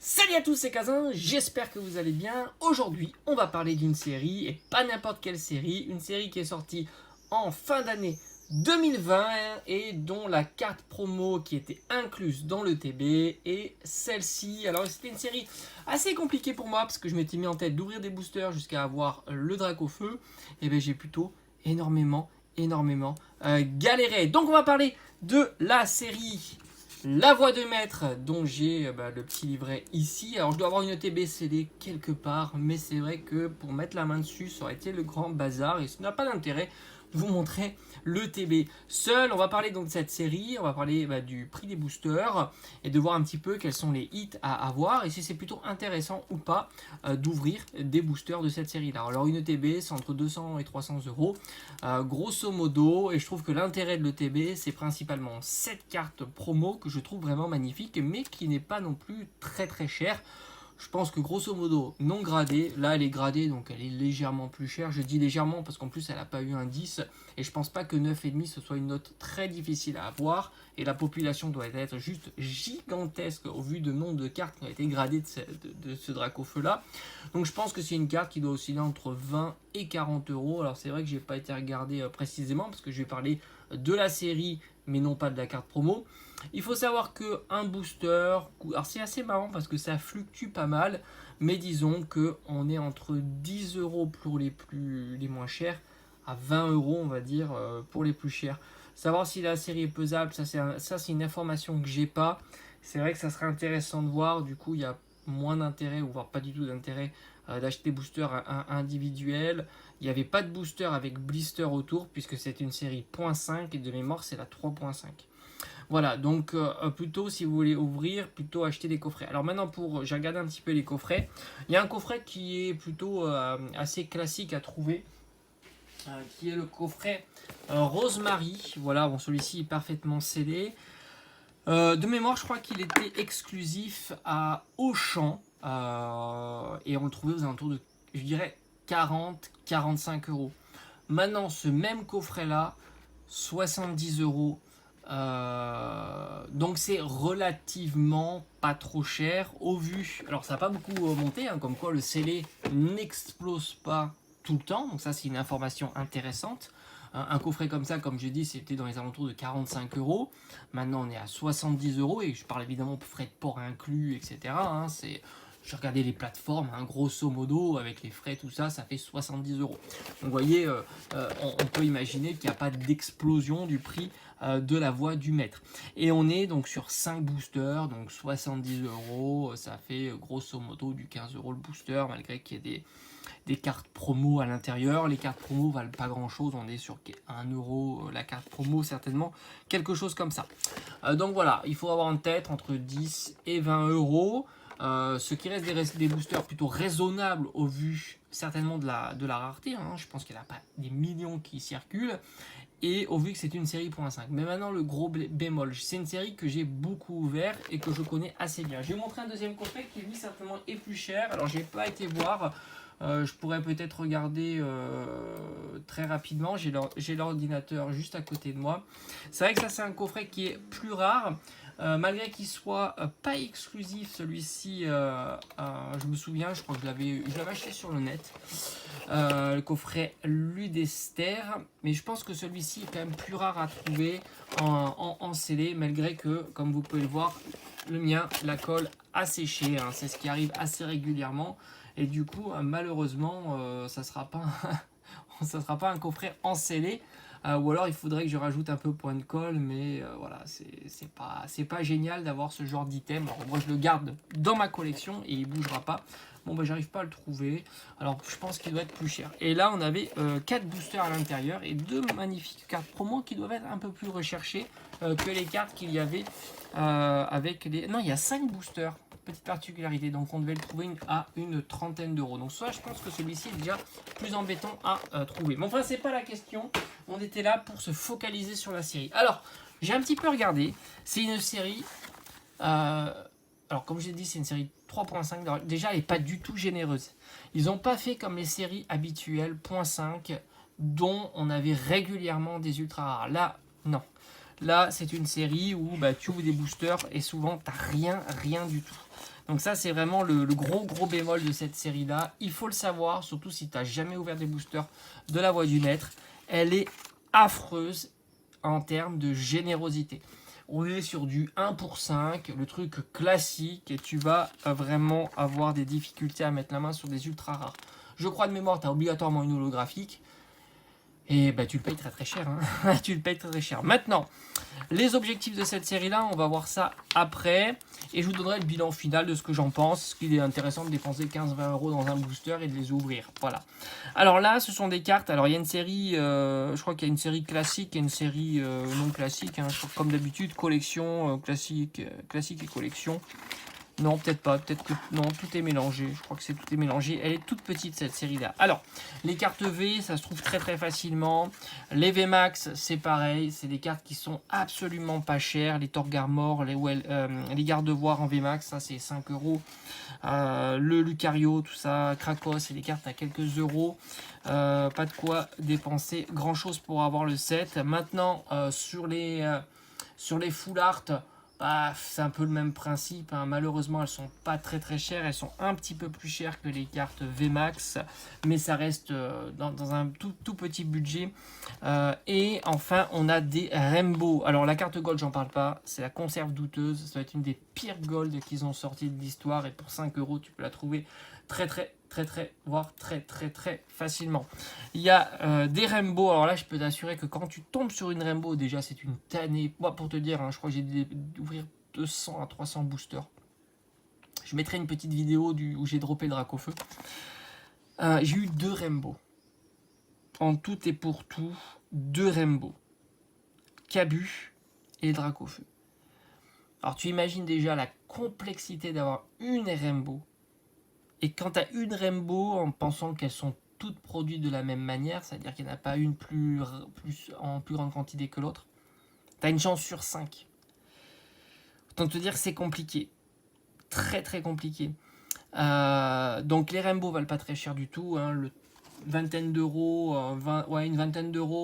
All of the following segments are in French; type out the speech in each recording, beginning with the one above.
Salut à tous, c'est Kazin, j'espère que vous allez bien. Aujourd'hui, on va parler d'une série, et pas n'importe quelle série, une série qui est sortie en fin d'année 2020 et dont la carte promo qui était incluse dans le TB est celle-ci. Alors c'était une série assez compliquée pour moi parce que je m'étais mis en tête d'ouvrir des boosters jusqu'à avoir le Dracofeu. Et bien j'ai plutôt énormément galéré. Donc on va parler de la série La Voix de Maître, dont j'ai le petit livret ici. Alors je dois avoir une ETB scellée quelque part, mais c'est vrai que pour mettre la main dessus, ça aurait été le grand bazar et ça n'a pas d'intérêt de vous montrer le TB seul. On va parler donc de cette série, on va parler du prix des boosters et de voir un petit peu quels sont les hits à avoir et si c'est plutôt intéressant ou pas d'ouvrir des boosters de cette série là. Alors une ETB c'est entre 200 et 300 euros grosso modo, et je trouve que l'intérêt de l'ETB c'est principalement cette carte promo que je trouve vraiment magnifique mais qui n'est pas non plus très chère. Je pense que grosso modo, non gradée, là elle est gradée donc elle est légèrement plus chère. Je dis légèrement parce qu'en plus elle n'a pas eu un 10 et je pense pas que 9,5 ce soit une note très difficile à avoir. Et la population doit être juste gigantesque au vu de nombre de cartes qui ont été gradées de ce Dracofeu là. Donc je pense que c'est une carte qui doit osciller entre 20 et 40 euros. Alors c'est vrai que j'ai pas été regardé précisément parce que je vais parler de la série mais non pas de la carte promo. Il faut savoir qu'un booster, alors c'est assez marrant parce que ça fluctue pas mal, mais disons qu'on est entre 10 euros pour les moins chers à 20 euros on va dire pour les plus chers. Savoir si la série est pesable, ça c'est une information que j'ai pas. C'est vrai que ça serait intéressant de voir, du coup il y a moins d'intérêt, ou voire pas du tout d'intérêt d'acheter booster individuel. Il n'y avait pas de booster avec blister autour puisque c'est une série .5 et de mémoire c'est la 3.5. Voilà, donc plutôt si vous voulez ouvrir, plutôt acheter des coffrets. Alors maintenant, j'ai regardé un petit peu les coffrets. Il y a un coffret qui est plutôt assez classique à trouver, qui est le coffret Rosemary. Voilà, bon, celui-ci est parfaitement scellé. De mémoire, je crois qu'il était exclusif à Auchan et on le trouvait aux alentours de, je dirais, 40-45 euros. Maintenant, ce même coffret-là, 70 euros. Donc c'est relativement pas trop cher au vu. Alors ça n'a pas beaucoup monté, hein, comme quoi le scellé n'explose pas tout le temps. Donc ça c'est une information intéressante. Un coffret comme ça, comme je dis, c'était dans les alentours de 45 euros. Maintenant on est à 70 euros et je parle évidemment pour frais de port inclus, etc. Hein, j'ai regardé les plateformes, hein, grosso modo, avec les frais, tout ça, ça fait 70 euros. Donc vous voyez, on peut imaginer qu'il n'y a pas d'explosion du prix de la voix du maître. Et on est donc sur 5 boosters, donc 70 euros, ça fait grosso modo du 15 euros le booster, malgré qu'il y ait des cartes promo à l'intérieur. Les cartes promo valent pas grand chose, on est sur 1 euro la carte promo certainement, quelque chose comme ça. Donc voilà, il faut avoir en tête entre 10 et 20 euros. Ce qui reste des boosters plutôt raisonnables au vu certainement de la rareté, hein. Je pense qu'il n'y en a pas des millions qui circulent et au vu que c'est une série .5. Mais maintenant le gros bémol, c'est une série que j'ai beaucoup ouvert et que je connais assez bien. Je vais vous montrer un deuxième coffret qui lui certainement est plus cher. Alors j'ai pas été voir, je pourrais peut-être regarder très rapidement. J'ai l'ordinateur juste à côté de moi. C'est vrai que ça c'est un coffret qui est plus rare. Malgré qu'il soit pas exclusif, celui-ci, je me souviens, je crois que je l'avais acheté sur le net, le coffret Ludester, mais je pense que celui-ci est quand même plus rare à trouver en scellé, malgré que, comme vous pouvez le voir, le mien, la colle a séché, hein, c'est ce qui arrive assez régulièrement, et du coup, malheureusement, ça sera pas un coffret en scellé. Ou alors il faudrait que je rajoute un peu point de colle, mais voilà, c'est pas génial d'avoir ce genre d'item. Alors moi je le garde dans ma collection et il bougera pas. Bon bah j'arrive pas à le trouver, alors je pense qu'il doit être plus cher. Et là on avait 4 boosters à l'intérieur et 2 magnifiques cartes promo qui doivent être un peu plus recherchées que les cartes qu'il y avait avec les... Non, il y a 5 boosters, petite particularité, donc on devait le trouver à une trentaine d'euros. Donc ça je pense que celui-ci est déjà plus embêtant à trouver. Mais enfin c'est pas la question, on était là pour se focaliser sur la série. Alors j'ai un petit peu regardé, c'est une série... alors comme je l'ai dit c'est une série 3.5, déjà elle n'est pas du tout généreuse. Ils n'ont pas fait comme les séries habituelles .5 dont on avait régulièrement des ultra rares. Là, non. Là, c'est une série où tu ouvres des boosters et souvent, tu n'as rien du tout. Donc ça, c'est vraiment le gros bémol de cette série-là. Il faut le savoir, surtout si tu n'as jamais ouvert des boosters de la Voix du Maître. Elle est affreuse en termes de générosité. On est sur du 1 pour 5, le truc classique, et tu vas vraiment avoir des difficultés à mettre la main sur des ultra rares. Je crois de mémoire, tu as obligatoirement une holographique. Et tu le payes très cher. Hein. Tu le payes très cher. Maintenant, les objectifs de cette série-là, on va voir ça après. Et je vous donnerai le bilan final de ce que j'en pense. Ce qu'il est intéressant de dépenser 15-20 € dans un booster et de les ouvrir. Voilà. Alors là, ce sont des cartes. Alors il y a une série, je crois qu'il y a une série classique et une série non classique. Hein. Je crois, comme d'habitude, collection, classique et collection. Non, peut-être pas. Peut-être que non, tout est mélangé. Je crois que tout est mélangé. Elle est toute petite cette série-là. Alors, les cartes V, ça se trouve très facilement. Les VMAX, c'est pareil. C'est des cartes qui sont absolument pas chères. Les Torgarmor, les Gardevoirs en VMAX, ça c'est 5 €. Le Lucario, tout ça, Krakos, c'est des cartes à quelques euros. Pas de quoi dépenser grand-chose pour avoir le set. Maintenant, sur les full art, c'est un peu le même principe. Hein. Malheureusement, elles sont pas très chères. Elles sont un petit peu plus chères que les cartes VMAX, mais ça reste dans un tout petit budget. Et enfin, on a des Rainbow. Alors, la carte Gold, j'en parle pas. C'est la conserve douteuse. Ça va être une des pires Gold qu'ils ont sorti de l'histoire. Et pour 5 €, tu peux la trouver voire très facilement. Il y a des Rainbow. Alors là, je peux t'assurer que quand tu tombes sur une Rainbow, déjà, c'est une tannée. Moi, pour te dire, hein, je crois que j'ai d'ouvrir 200 à 300 boosters. Je mettrai une petite vidéo où j'ai droppé le Dracofeu. J'ai eu 2 Rainbow. En tout et pour tout, 2 Rainbow. Cabu et Dracofeu. Alors, tu imagines déjà la complexité d'avoir une Rainbow. Et quand tu as une Rainbow, en pensant qu'elles sont toutes produites de la même manière, c'est-à-dire qu'il n'y en a pas une en plus grande quantité que l'autre, tu as une chance sur 5. Autant te dire que c'est compliqué. Très compliqué. Donc les Rainbow valent pas très cher du tout. Hein, une vingtaine d'euros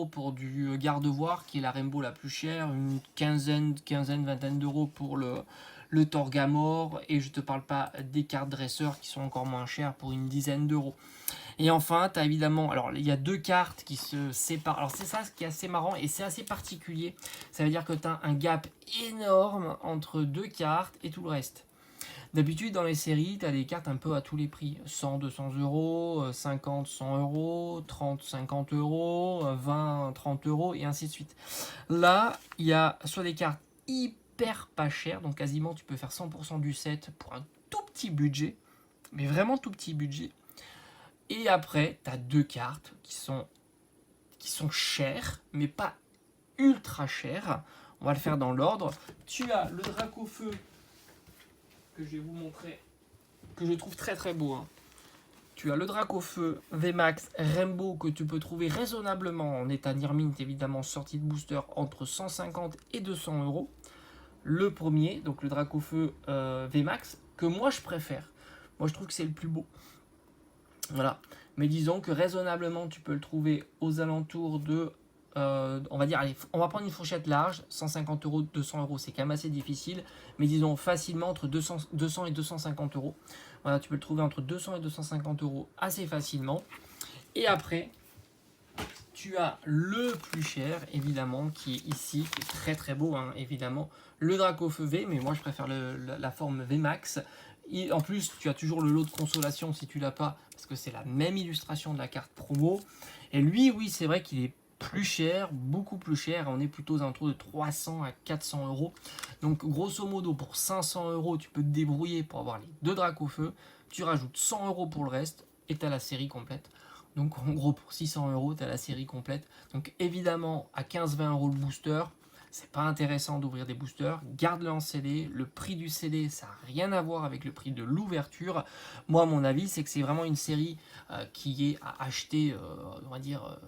pour du Gardevoir, qui est la Rainbow la plus chère. Une vingtaine d'euros pour le Torgamor, et je te parle pas des cartes dresseurs qui sont encore moins chères pour une dizaine d'euros. Et enfin, tu as évidemment, alors il y a 2 cartes qui se séparent. Alors c'est ça ce qui est assez marrant et c'est assez particulier. Ça veut dire que tu as un gap énorme entre 2 cartes et tout le reste. D'habitude, dans les séries, tu as des cartes un peu à tous les prix. 100, 200 €, 50, 100 €, 30, 50 €, 20, 30 € et ainsi de suite. Là, il y a soit des cartes hyper pas chères, donc quasiment tu peux faire 100% du set pour un tout petit budget, mais vraiment tout petit budget. Et après, tu as 2 cartes qui sont chères, mais pas ultra chères. On va le faire dans l'ordre. Tu as le Dracofeu, que je vais vous montrer, que je trouve très beau. Hein. Tu as le Dracofeu VMAX Rainbow que tu peux trouver raisonnablement en état near mint, évidemment sorti de booster, entre 150 et 200 €. Le premier, donc le Dracofeu VMAX, que moi je préfère. Moi je trouve que c'est le plus beau. Voilà. Mais disons que raisonnablement tu peux le trouver aux alentours de on va dire, allez, on va prendre une fourchette large, 150 €, 200 €, c'est quand même assez difficile, mais disons facilement entre 200 et 250 €. Voilà, tu peux le trouver entre 200 et 250 € assez facilement. Et après, tu as le plus cher, évidemment, qui est ici, qui est très beau, hein, évidemment, le Dracofeu V, mais moi je préfère la forme VMAX. Et en plus, tu as toujours le lot de consolation si tu l'as pas, parce que c'est la même illustration de la carte promo. Et lui, oui, c'est vrai qu'il est plus cher, beaucoup plus cher. On est plutôt aux alentours de 300 à 400 €. Donc, grosso modo, pour 500 €, tu peux te débrouiller pour avoir les 2 Dracofeu. Tu rajoutes 100 € pour le reste et tu as la série complète. Donc, en gros, pour 600 €, tu as la série complète. Donc, évidemment, à 15-20 € le booster, c'est pas intéressant d'ouvrir des boosters. Garde-le en CD. Le prix du CD, ça n'a rien à voir avec le prix de l'ouverture. Moi, mon avis, c'est que c'est vraiment une série qui est à acheter, on va dire,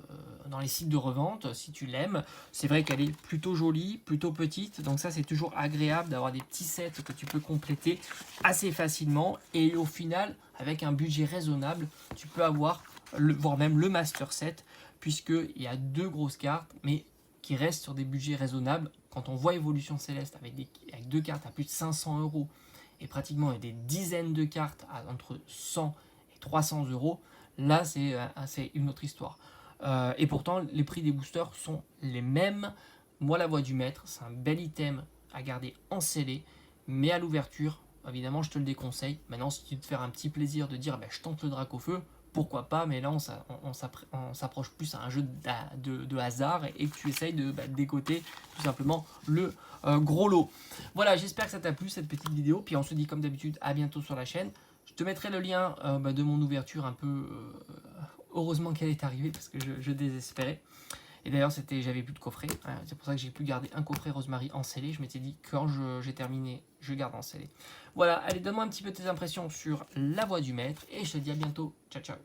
dans les sites de revente, si tu l'aimes. C'est vrai qu'elle est plutôt jolie, plutôt petite. Donc ça, c'est toujours agréable d'avoir des petits sets que tu peux compléter assez facilement. Et au final, avec un budget raisonnable, tu peux avoir, voire même le master set, puisqu'il y a 2 grosses cartes, mais qui restent sur des budgets raisonnables quand on voit Évolution Céleste avec 2 cartes à plus de 500 euros et pratiquement des dizaines de cartes à entre 100 et 300 euros, là c'est une autre histoire. Et pourtant les prix des boosters sont les mêmes. Moi la voix du maître, c'est un bel item à garder en scellé, mais à l'ouverture, évidemment je te le déconseille. Maintenant si tu veux te faire un petit plaisir de dire je tente le drac au feu, pourquoi pas, mais là on s'approche plus à un jeu de hasard et que tu essayes de décoter tout simplement le gros lot. Voilà, j'espère que ça t'a plu cette petite vidéo, puis on se dit comme d'habitude à bientôt sur la chaîne. Je te mettrai le lien de mon ouverture un peu, heureusement qu'elle est arrivée parce que je désespérais. Et d'ailleurs j'avais plus de coffret, c'est pour ça que j'ai pu garder un coffret Rosemary en scellé. Je m'étais dit quand j'ai terminé, je garde en scellé. Voilà, allez, donne-moi un petit peu tes impressions sur la voix du maître et je te dis à bientôt. Ciao ciao.